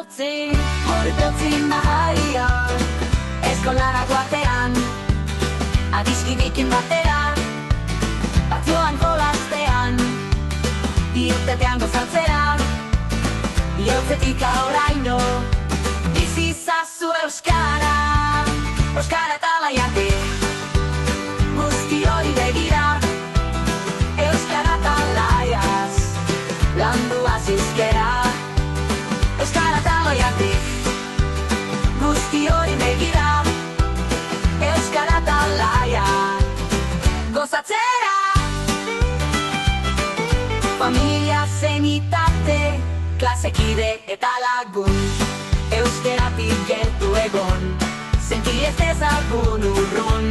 zortzi, horretotzi mahaian, eskolara guartean, adiskidikin batera, patioan jolastean, bihurtetean gozatzea, bihurtzetik auraino, bizizazu euskara, euskara talaiatik, guzti hori begira, euskara talaiaz, landu azizkera, euskara talaiatik, guzti hori begira, euskara talaia, gozatzera. Familia zenitate, klasekide eta lagun, euskeratik gertu egon, senti ez dezagun urrun,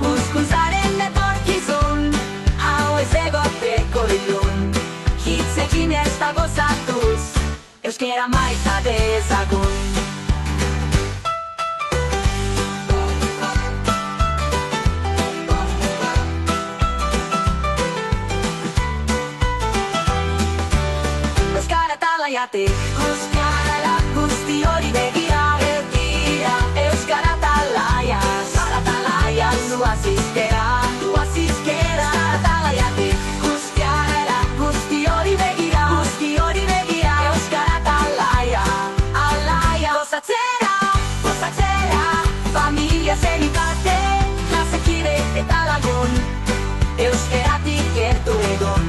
huzkuntzaren etorkizun, hau ez egoteko ilun, hitzekin ez da gozatuz, euskera maita dezagun. Euskara guzti hori begira, euskara talaia, duazizkera, euskara talaiatik, guzti hori begira, euskara talaia, gozatzera, familia zenitate, klasekide eta lagun, euskeratik gertu egon,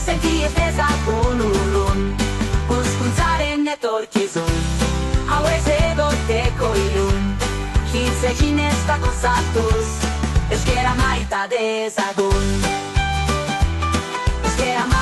senti ez dezagun urrun, huzkuntzaren etorkizun, hau ez egoteko ilun, hitzekin ez da gozatuz, euskera maita dezagun, euskera maita